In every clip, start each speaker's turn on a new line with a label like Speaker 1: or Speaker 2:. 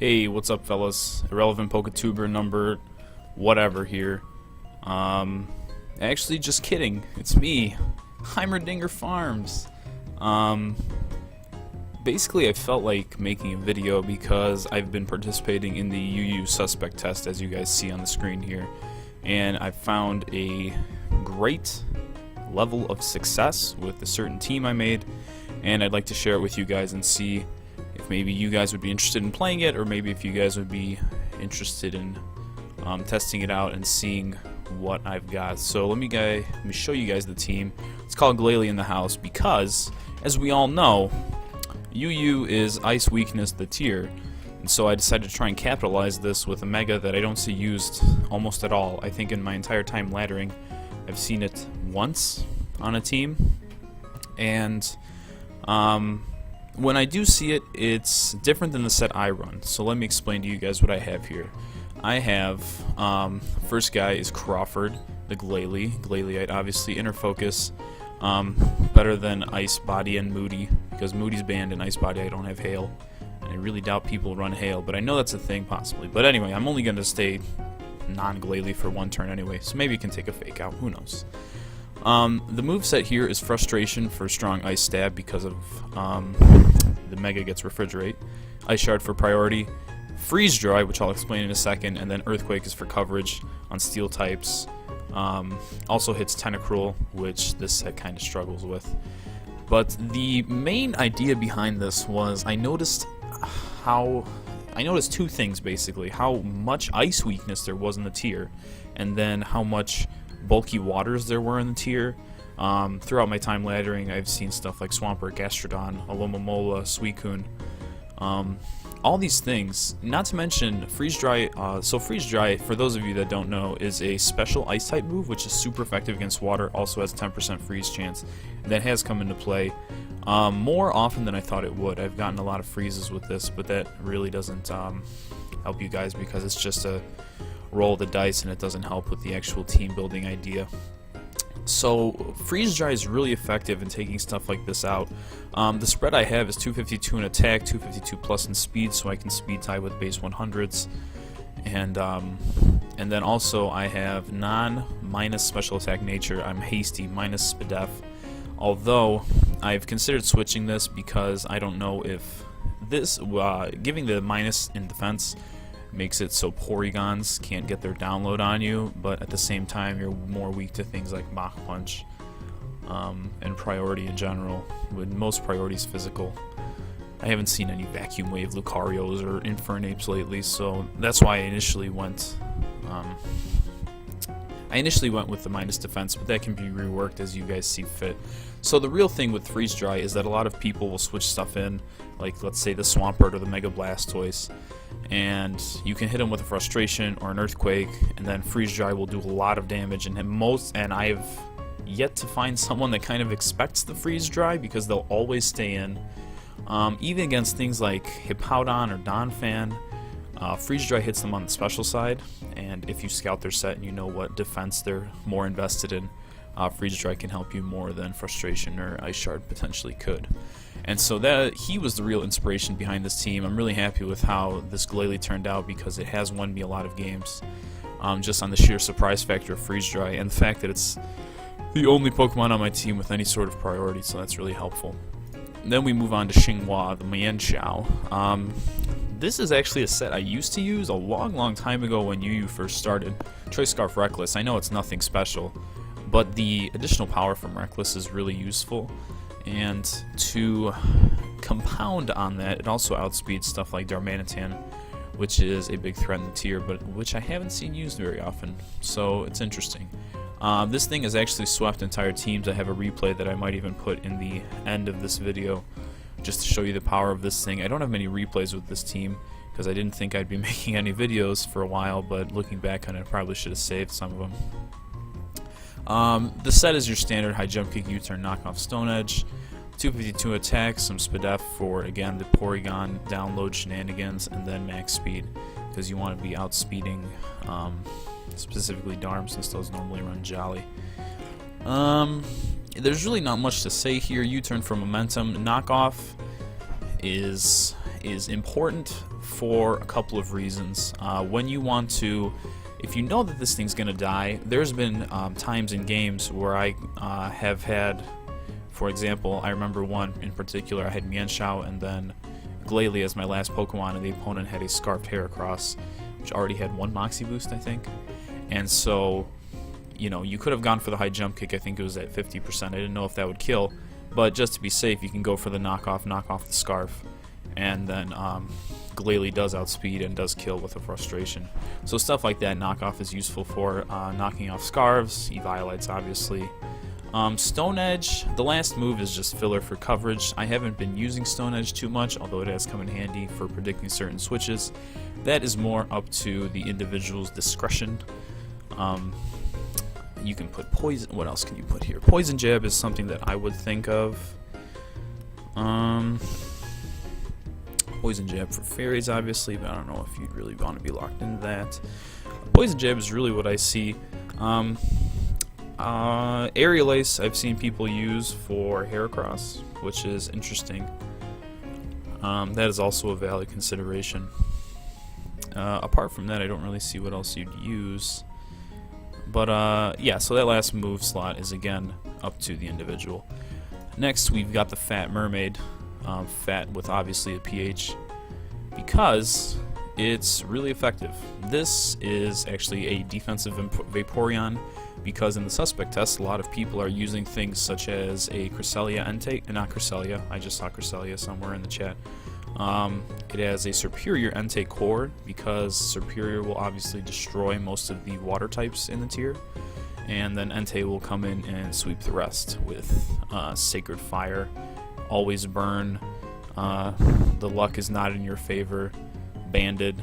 Speaker 1: Hey, what's up, fellas? Irrelevant Poketuber number whatever here. Actually, just kidding. It's me, Heimerdinger Farms. Basically, I felt like making a video because I've been participating in the UU suspect test, as you guys see on the screen here, and I found a great level of success with a certain team I made, and I'd like to share it with you guys and see if maybe you guys would be interested in playing it, or maybe if you guys would be interested in testing it out and seeing what I've got. So let me show you guys the team. It's called Glalie in the house because, as we all know, UU is Ice Weakness the tier, and so I decided to try and capitalize this with a Mega that I don't see used almost at all. I think in my entire time laddering, I've seen it once on a team, and when I do see it, it's different than the set I run. So let me explain to you guys what I have here. I have, first guy is Crawford, the Glalie. Glaleite, obviously, inner focus, better than Ice Body and Moody, because Moody's banned and Ice Body I don't have Hail. And I really doubt people run Hail, but I know that's a thing, possibly. But anyway, I'm only going to stay non-Glalie for one turn anyway, so maybe you can take a fake out, who knows. The moveset here is Frustration for strong Ice Stab because of the Mega gets Refrigerate, Ice Shard for priority, Freeze Dry, which I'll explain in a second, and then Earthquake is for coverage on Steel types. Also hits Tentacruel, which this set kind of struggles with. But the main idea behind this was I noticed two things basically: how much ice weakness there was in the tier, and then how much bulky waters there were in the tier. Throughout my time laddering, I've seen stuff like Swampert, Gastrodon, Alomomola, Suicune, all these things, not to mention Freeze Dry. So Freeze Dry, for those of you that don't know, is a special ice type move which is super effective against water, also has a 10% freeze chance. That has come into play more often than I thought it would. I've gotten a lot of freezes with this, but that really doesn't help you guys because it's just a roll the dice and it doesn't help with the actual team building idea. So Freeze Dry is really effective in taking stuff like this out. The spread I have is 252 in attack, 252 plus in speed, so I can speed tie with base 100s, and then also I have non-minus special attack nature. I'm hasty minus Spadef, although I've considered switching this because I don't know if this giving the minus in defense makes it so Porygons can't get their download on you, but at the same time you're more weak to things like Mach Punch and priority in general, with most priorities physical. I haven't seen any Vacuum Wave Lucarios or Infernapes lately, so that's why I initially went with the minus defense, but that can be reworked as you guys see fit. So the real thing with Freeze Dry is that a lot of people will switch stuff in, like let's say the Swampert or the Mega Blastoise, and you can hit them with a Frustration or an Earthquake, and then Freeze Dry will do a lot of damage. And I've yet to find someone that kind of expects the Freeze Dry because they'll always stay in. Even against things like Hippowdon or Donphan, Freeze Dry hits them on the special side, and if you scout their set and you know what defense they're more invested in, Freeze Dry can help you more than Frustration or Ice Shard potentially could. And so he was the real inspiration behind this team. I'm really happy with how this Glalie turned out because it has won me a lot of games, just on the sheer surprise factor of Freeze Dry and the fact that it's the only Pokemon on my team with any sort of priority, so that's really helpful. And then we move on to Xinghua, the Mienshao. This is actually a set I used to use a long time ago when UU first started. Choice Scarf Reckless. I know it's nothing special, but the additional power from Reckless is really useful. And to compound on that, it also outspeeds stuff like Darmanitan, which is a big threat in the tier, but which I haven't seen used very often, so it's interesting. This thing has actually swept entire teams. I have a replay that I might even put in the end of this video just to show you the power of this thing. I don't have many replays with this team because I didn't think I'd be making any videos for a while, but looking back on it, I probably should have saved some of them. The set is your standard high jump kick, U-turn, knockoff, Stone Edge, 252 attack, some Spadef for, again, the Porygon download shenanigans, and then max speed, because you want to be outspeeding specifically Darm, since those normally run Jolly. There's really not much to say here. U-turn for momentum. Knockoff is important for a couple of reasons. When you want to, if you know that this thing's gonna die, there's been times in games where I have had, for example, I remember one in particular, I had Mienshao and then Glalie as my last Pokemon, and the opponent had a Scarfed Heracross, which already had 1 Moxie boost, I think. And so, you know, you could have gone for the high jump kick. I think it was at 50%. I didn't know if that would kill, but just to be safe, you can go for the knock off the Scarf, and then Glalie does outspeed and does kill with a Frustration. So stuff like that, knockoff is useful for knocking off Scarves, Eviolites obviously. Stone Edge, the last move is just filler for coverage. I haven't been using Stone Edge too much, although it has come in handy for predicting certain switches. That is more up to the individual's discretion. You can put Poison. What else can you put here? Poison Jab is something that I would think of. Poison Jab for Fairies, obviously, but I don't know if you'd really want to be locked into that. Poison Jab is really what I see. Aerial Ace I've seen people use for Heracross, which is interesting. That is also a valid consideration. Apart from that, I don't really see what else you'd use. But yeah, so that last move slot is again up to the individual. Next, we've got the Fat Mermaid, fat with obviously a PH, because it's really effective. This is actually a defensive Vaporeon, because in the suspect test, a lot of people are using things such as a Cresselia Entei, not Cresselia, I just saw Cresselia somewhere in the chat. It has a Superior Entei core, because Superior will obviously destroy most of the water types in the tier, and then Entei will come in and sweep the rest with Sacred Fire, Always Burn, the luck is not in your favor, Banded,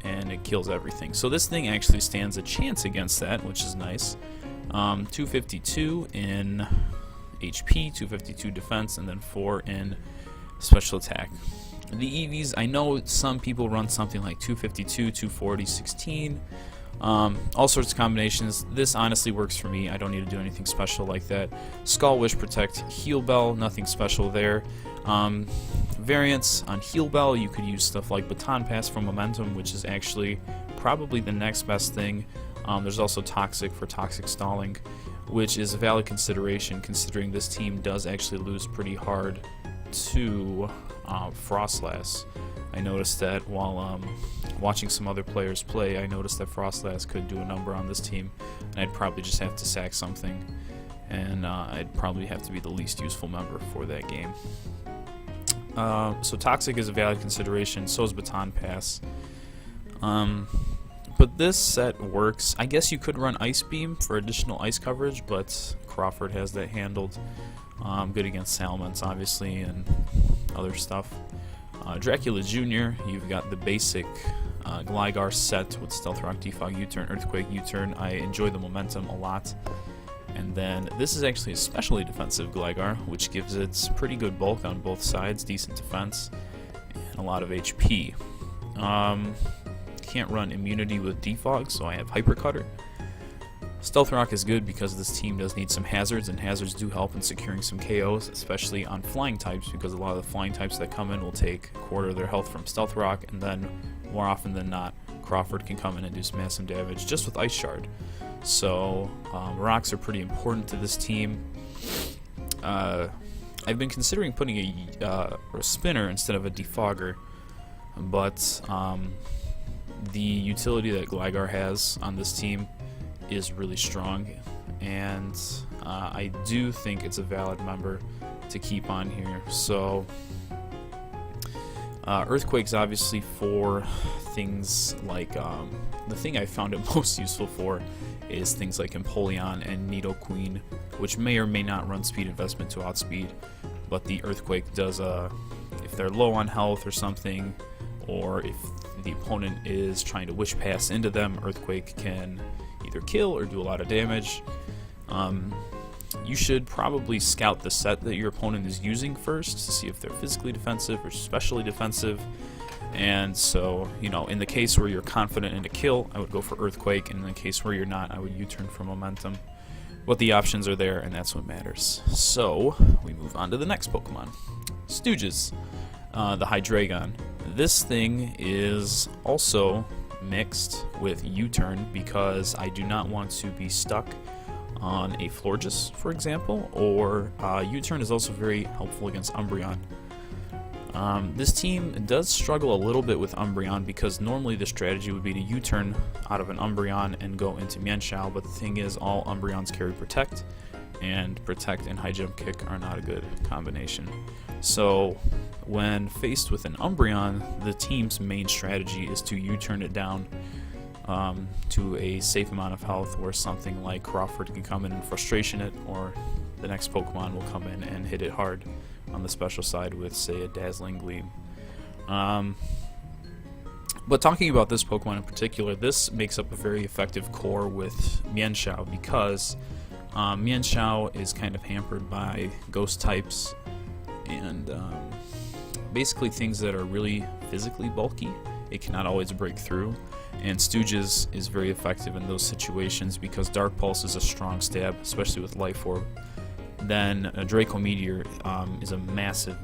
Speaker 1: and it kills everything. So this thing actually stands a chance against that, which is nice. 252 in HP, 252 defense, and then 4 in special attack. The EVs, I know some people run something like 252, 240, 16, all sorts of combinations. This honestly works for me. I don't need to do anything special like that. Skull, Wish, Protect, Heal Bell, nothing special there. Variants on Heal Bell, you could use stuff like Baton Pass from Momentum, which is actually probably the next best thing. There's also Toxic for Toxic Stalling, which is a valid consideration considering this team does actually lose pretty hard to Frostlass. I noticed that while watching some other players play, I noticed that Frostlass could do a number on this team, and I'd probably just have to sack something, and I'd probably have to be the least useful member for that game. So Toxic is a valid consideration, so is Baton Pass. But this set works. I guess you could run Ice Beam for additional ice coverage, but Crawford has that handled. Good against Salamence, obviously, and other stuff. Dracula Jr., you've got the basic Gligar set with Stealth Rock, Defog U-turn, Earthquake U-turn. I enjoy the momentum a lot. And then this is actually a specially defensive Gligar, which gives it pretty good bulk on both sides, decent defense, and a lot of HP. Can't run immunity with Defog, so I have Hyper Cutter. Stealth Rock is good because this team does need some hazards, and hazards do help in securing some KOs, especially on flying types, because a lot of the flying types that come in will take a quarter of their health from Stealth Rock, and then more often than not, Crawford can come in and do some massive damage just with Ice Shard. So rocks are pretty important to this team. I've been considering putting a spinner instead of a defogger, but the utility that Gligar has on this team is really strong, and I do think it's a valid member to keep on here. So Earthquake's obviously for things like the thing I found it most useful for is things like Empoleon and Nidoqueen, which may or may not run speed investment to outspeed, but the Earthquake does, if they're low on health or something, or if the opponent is trying to Wish Pass into them, Earthquake can either kill or do a lot of damage. You should probably scout the set that your opponent is using first to see if they're physically defensive or specially defensive. And so, you know, in the case where you're confident in a kill, I would go for Earthquake, and in the case where you're not, I would U-turn for Momentum. But the options are there, and that's what matters. So, we move on to the next Pokemon. Stooges, the Hydreigon. This thing is also mixed with U-turn because I do not want to be stuck on a Florges, for example, or U-turn is also very helpful against Umbreon. This team does struggle a little bit with Umbreon because normally the strategy would be to U-turn out of an Umbreon and go into Mienshao, but the thing is all Umbreons carry Protect, and Protect and High Jump Kick are not a good combination. So when faced with an Umbreon, the team's main strategy is to U-turn it down to a safe amount of health, or something like Crawford can come in and frustration it, or the next Pokemon will come in and hit it hard on the special side with, say, a Dazzling Gleam. But talking about this Pokemon in particular, this makes up a very effective core with Mienshao because Mienshao is kind of hampered by ghost types and basically things that are really physically bulky. It cannot always break through, and Stooges is very effective in those situations because Dark Pulse is a strong stab, especially with Life Orb. Then a Draco Meteor is a massive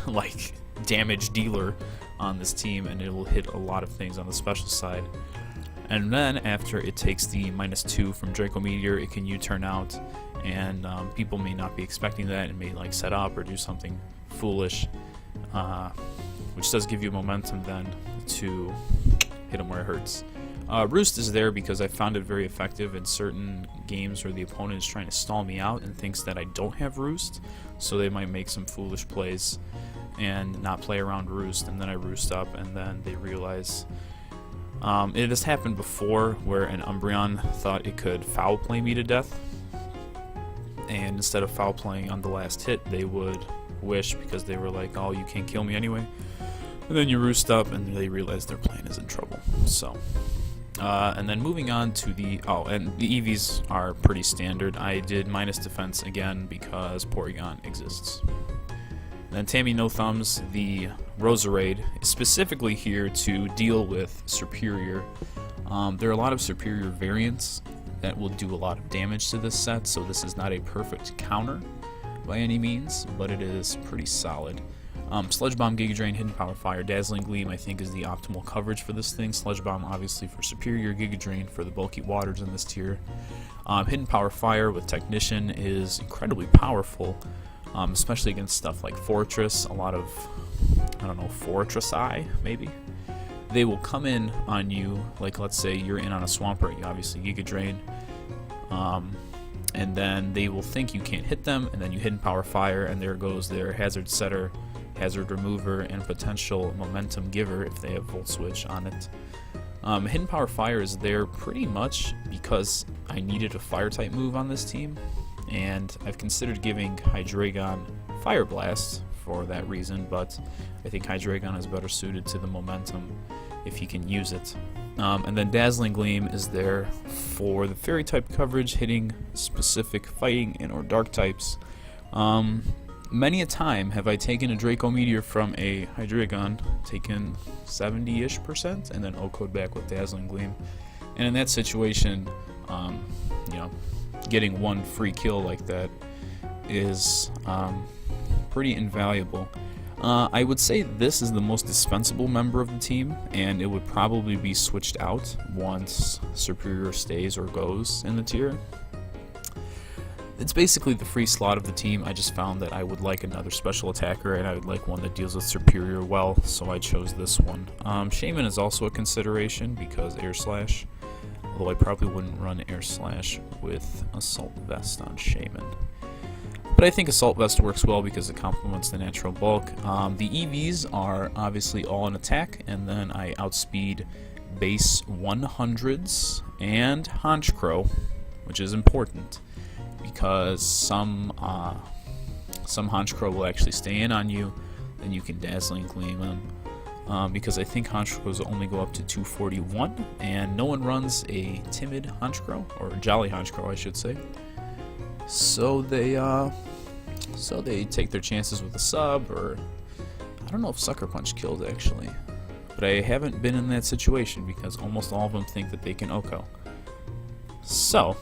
Speaker 1: like damage dealer on this team, and it will hit a lot of things on the special side. And then after it takes the -2 from Draco Meteor, it can U-turn out, and people may not be expecting that and may like set up or do something foolish, which does give you momentum then to hit them where it hurts. Roost is there because I found it very effective in certain games where the opponent is trying to stall me out and thinks that I don't have Roost, so they might make some foolish plays and not play around Roost, and then I Roost up, and then they realize it has happened before where an Umbreon thought it could foul play me to death, and instead of foul playing on the last hit, they would wish because they were like, oh, you can't kill me anyway. And then you Roost up and they realize their plan is in trouble. So and then moving on to the and the EVs are pretty standard. I did minus defense again because Porygon exists. Then Tammy No Thumbs, the Roserade, is specifically here to deal with Superior. There are a lot of Superior variants that will do a lot of damage to this set, so this is not a perfect counter by any means, but it is pretty solid. Sludge Bomb, Giga Drain, Hidden Power Fire, Dazzling Gleam I think is the optimal coverage for this thing. Sludge Bomb obviously for Superior, Giga Drain for the bulky waters in this tier. Hidden Power Fire with Technician is incredibly powerful, especially against stuff like Fortress, a lot of, I don't know, Fortress-I, maybe? They will come in on you, like let's say you're in on a Swampert, you obviously Giga Drain, and then they will think you can't hit them, and then you Hidden Power Fire, and there goes their Hazard Setter, Hazard Remover, and potential Momentum Giver if they have Volt Switch on it. Hidden Power Fire is there pretty much because I needed a Fire-type move on this team, and I've considered giving Hydreigon Fire Blast for that reason, but I think Hydreigon is better suited to the momentum if you can use it. And then Dazzling Gleam is there for the Fairy-type coverage, hitting specific fighting and or dark types. Many a time have I taken a Draco Meteor from a Hydreigon, taken 70-ish%, and then O-code back with Dazzling Gleam. And in that situation, you know, getting one free kill like that is pretty invaluable. I would say this is the most dispensable member of the team, and it would probably be switched out once Superior stays or goes in the tier. It's basically the free slot of the team. I just found that I would like another special attacker, and I would like one that deals with Superior well, so I chose this one. Shaman is also a consideration because Air Slash, although I probably wouldn't run Air Slash with Assault Vest on Shaman. But I think Assault Vest works well because it complements the natural bulk. The EVs are obviously all in attack, and then I outspeed base 100s and Honchkrow, which is important because some Honchkrow will actually stay in on you, and you can Dazzling Gleam them. Because I think Honchkrows only go up to 241, and no one runs a timid Honchkrow, or a jolly Honchkrow, I should say. So they take their chances with a sub, or I don't know if Sucker Punch killed actually, but I haven't been in that situation because almost all of them think that they can OHKO. So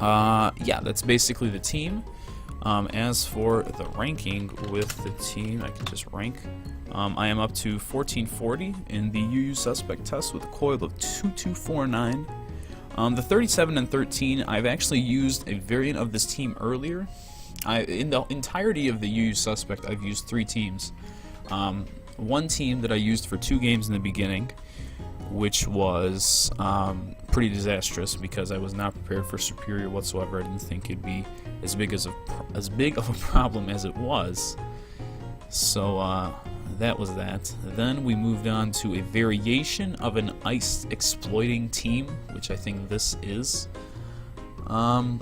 Speaker 1: yeah, that's basically the team. As for the ranking with the team, I can just rank. I am up to 1440 in the UU Suspect test with a coil of 2249. The 37 and 13, I've actually used a variant of this team earlier. In the entirety of the UU Suspect, I've used 3 teams. One team that I used for 2 games in the beginning, which was pretty disastrous because I was not prepared for Superior whatsoever. I didn't think it'd be as big of a problem as it was. So that was that. Then we moved on to a variation of an ice exploiting team, which I think this is. And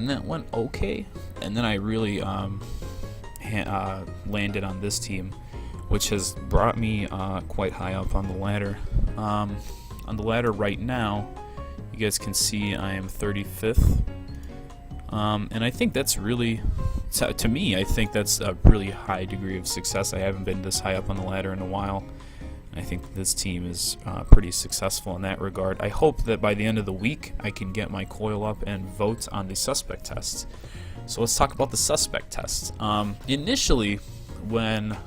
Speaker 1: that went okay. And then I really landed on this team, which has brought me quite high up on the ladder. On the ladder right now, you guys can see I am 35th. And I think that's really, to me, I think that's a really high degree of success. I haven't been this high up on the ladder in a while. And I think this team is pretty successful in that regard. I hope that by the end of the week, I can get my coil up and vote on the Suspect test. So let's talk about the Suspect test. Initially, when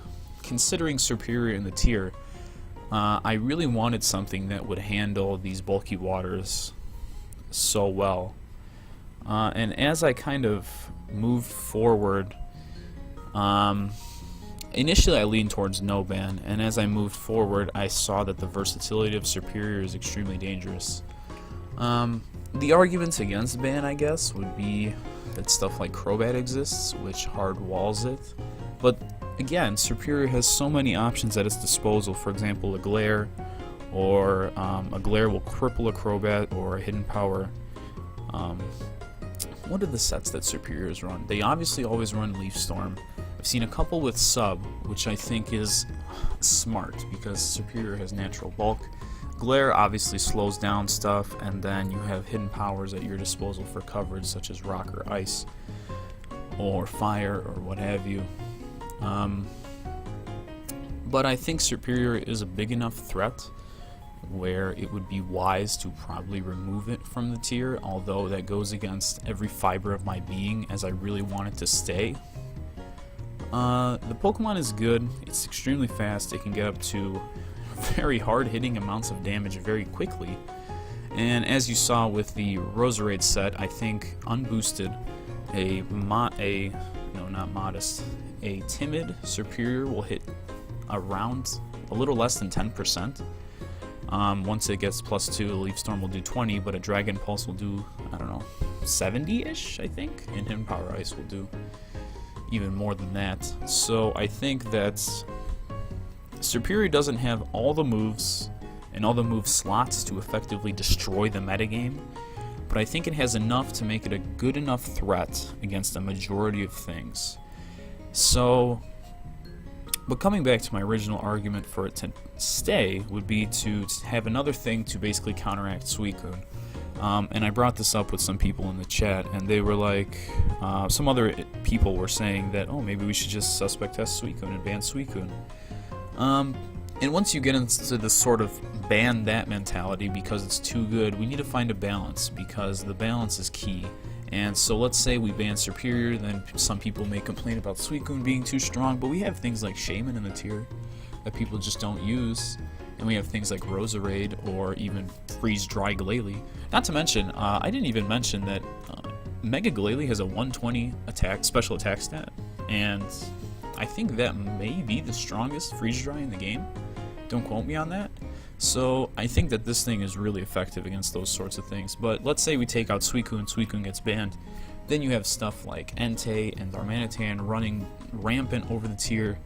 Speaker 1: considering Superior in the tier, I really wanted something that would handle these bulky waters so well. And as I kind of moved forward, initially I leaned towards no ban, and as I moved forward I saw that the versatility of Superior is extremely dangerous. The arguments against ban, I guess, would be that stuff like Crobat exists, which hard walls it. But again, Superior has so many options at its disposal. For example, a Glare, or a Glare will cripple a Crobat, or a Hidden Power. What are the sets that Superiors run? They obviously always run Leaf Storm. I've seen a couple with Sub, which I think is smart because Superior has natural bulk. Glare obviously slows down stuff, and then you have hidden powers at your disposal for coverage, such as Rock or Ice, or Fire, or what have you. But I think Superior is a big enough threat where it would be wise to probably remove it from the tier, although that goes against every fiber of my being, as I really want it to stay. The Pokemon is good. It's extremely fast. It can get up to very hard-hitting amounts of damage very quickly. And as you saw with the Roserade set, I think unboosted, a timid Superior will hit around a little less than 10%. Once it gets +2, a Leaf Storm will do 20, but a Dragon Pulse will do, I don't know, 70-ish, I think, and Hidden Power Ice will do even more than that. So I think that Superior doesn't have all the moves and all the move slots to effectively destroy the metagame, but I think it has enough to make it a good enough threat against a majority of things. So, but coming back to my original argument for it to stay would be to have another thing to basically counteract Suicune. And I brought this up with some people in the chat, and they were like, some other people were saying that, oh, maybe we should just Suspect test Suicune and ban Suicune. And once you get into this sort of ban that mentality because it's too good, we need to find a balance, because the balance is key. And so let's say we ban Superior, then some people may complain about Suicune being too strong, but we have things like Shaman in the tier that people just don't use. And we have things like Roserade or even Freeze-Dry Glalie. Not to mention, I didn't even mention that Mega Glalie has a 120 special attack stat, and I think that may be the strongest Freeze-Dry in the game. Don't quote me on that. So I think that this thing is really effective against those sorts of things. But let's say we take out Suicune, Suicune gets banned. Then you have stuff like Entei and Darmanitan running rampant over the tier.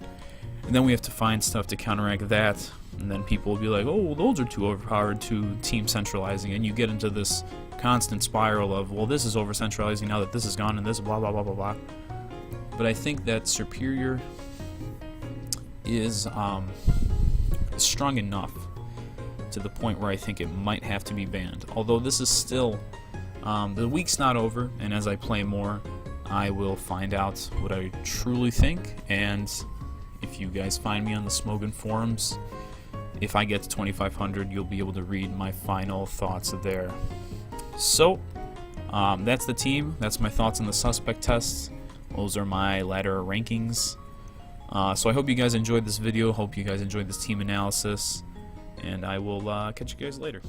Speaker 1: And then we have to find stuff to counteract that. And then people will be like, oh, well, those are too overpowered to team centralizing. And you get into this constant spiral of, well, this is over centralizing now that this is gone and this blah, blah, blah, blah, blah. But I think that Superior is strong enough to the point where I think it might have to be banned. Although this is still, the week's not over, and as I play more, I will find out what I truly think. And if you guys find me on the Smogan forums, if I get to 2,500, you'll be able to read my final thoughts there. So, that's the team. That's my thoughts on the Suspect test. Those are my ladder rankings. So I hope you guys enjoyed this video. Hope you guys enjoyed this team analysis. And I will catch you guys later.